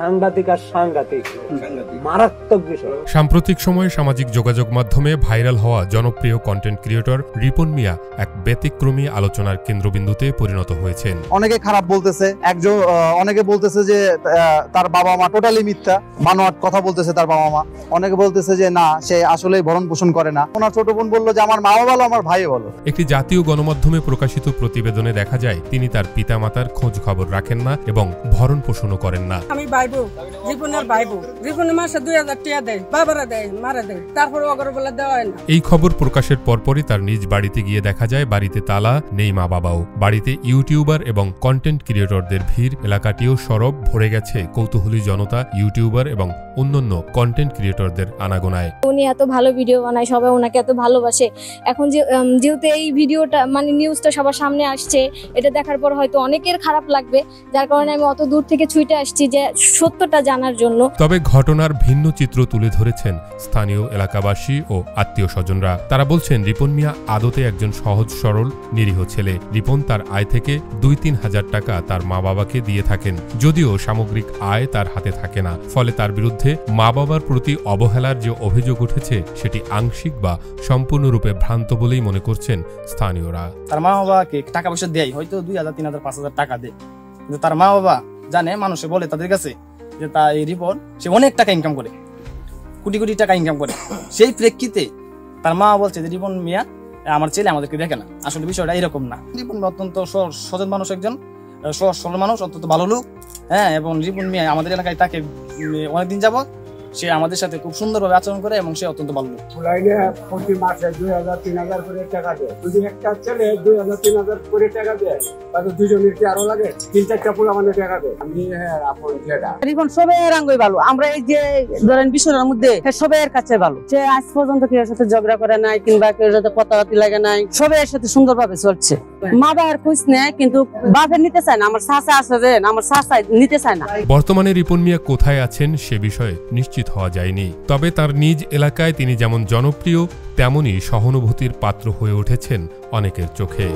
সাংঘাতিক আর সাংঘাতিক মারাত্মক বিষয়। সাম্প্রতিক সময়ে সামাজিক যোগাযোগ মাধ্যমে ভাইরাল হওয়া জনপ্রিয় কন্টেন্ট ক্রিয়েটর রিপন মিয়া এক ব্যতিক্রমী আলোচনার কেন্দ্রবিন্দুতে পরিণত হয়েছেন। অনেকে খারাপ বলতেছে, অনেকে বলতেছে যে তার বাবা মা টোটালি মিথ্যা, বানোয়াট কথা বলতেছে তার বাবা মা। অনেকে বলতেছে যে না, সে আসলেই ভরণ পোষণ করে না। ওনার ছোট বোন বললো যে আমার মাও ভালো, আমার ভাইও ভালো। একটি জাতীয় গণমাধ্যমে প্রকাশিত প্রতিবেদনে দেখা যায় তিনি তার পিতামাতার খোঁজ খবর রাখেন না এবং ভরণ পোষণও করেন না। আমি ভাইবো, রিপনের ভাইবো, রিপনের মাসে 2000 টাকা দেয়, বাবারা দেয়, মারা দেয়, তারপরে অগরবেলা দেওয়া হয় না। এই খবর প্রকাশের পরপরই তার নিজ বাড়িতে গিয়ে দেখা যায় বাড়িতে তালা, নেই মা বাবাও। বাড়িতে ইউটিউবার এবং কন্টেন্ট ক্রিয়েটরদের ভিড়, এলাকাটিও সরব ভরে গেছে কৌতূহলী জনতা, ইউটিউবার এবং অন্যান্য কন্টেন্ট ক্রিয়েটরদের আনাগোনায়। উনি এত ভালো ভিডিও বানায়, সবাই ওনাকে এত ভালোবাসে। এখন যেহেতু এই ভিডিওটা মানে নিউজটা সবার সামনে আসছে, এটা দেখার পর হয়তো অনেকের খারাপ লাগবে, যার কারণে আমি অত দূর থেকে ছুটে আসছি যে সত্যটা জানার জন্য। তবে ঘটনার ভিন্ন চিত্র তুলে ধরেছেন স্থানীয় এলাকাবাসী ও আত্মীয় স্বজনরা। তারা বলছেন রিপন মিয়া আদতে একজন সহজ সরল নিরীহ ছেলে। রিপন তার আয় থেকে 2-3 হাজার টাকা তার মা বাবাকে দিয়ে থাকেন, যদিও সামগ্রিক আয় তার হাতে থাকে না। ফলে তার বিরুদ্ধে মা বাবার প্রতি অবহেলার যে অভিযোগ উঠেছে সেটি আংশিক বা সম্পূর্ণরূপে ভ্রান্ত বলেই মনে করছেন স্থানীয়রা। তার মা বাবাকে টাকা পয়সা দেয়, হয়তো 2000, 3000, 5000 টাকা দেয়, কিন্তু তার মা বাবা জানে, মানুষে বলে তাদের কাছে যে তা এই রিপন সে অনেক টাকা ইনকাম করে, কোটি কোটি টাকা ইনকাম করে। সেই প্রেক্ষিতে তার মা বলছে যে রিপন মিয়া আমার ছেলে আমাদেরকে দেখে না। আসলে বিষয়টা এরকম না। রিপন অত্যন্ত সচেতন মানুষ, একজন সহজ সরল মানুষ, অত্যন্ত ভালো লোক। হ্যাঁ, এবং রিপন মিয়া আমাদের এলাকায় তাকে অনেকদিন যাবত সে আমাদের সাথে খুব সুন্দরভাবে আচরণ করে এবং সে অত্যন্ত ভালো লোক। প্রতি মাসে 2000-3000 করে টাকা দেয়। যদি একটা ছেলে 2000-3000 করে টাকা দেয়, তাহলে দুজনের কি আরো লাগে? 3-4টা পুরো আমাদের টাকা দেয়। আমি আপন ছেলেটা রিপন সবের আঙ্গই ভালো। আমরা এই যে ধরেন বিষয়ের মধ্যে সবের কাছে ভালো। সে আজ পর্যন্ত কেউ সাথে ঝগড়া করে নাই, কিংবা কেউ সাথে কথাবার্তা লাগে নাই, সবের সাথে সুন্দরভাবে চলছে। মা বাবার খোঁজ নেয়, কিন্তু বাপের নিতে চায় না। আমার চাচা আছে যে, আমার চাচা নিতে চায় না। বর্তমানে রিপন মিয়া কোথায় আছেন সে বিষয়ে নিশ্চিত হওয়া যায়নি। তবে তার নিজ এলাকায় তিনি যেমন জনপ্রিয়, তেমনি সহানুভূতির পাত্র হয়ে উঠেছেন অনেকের চোখে।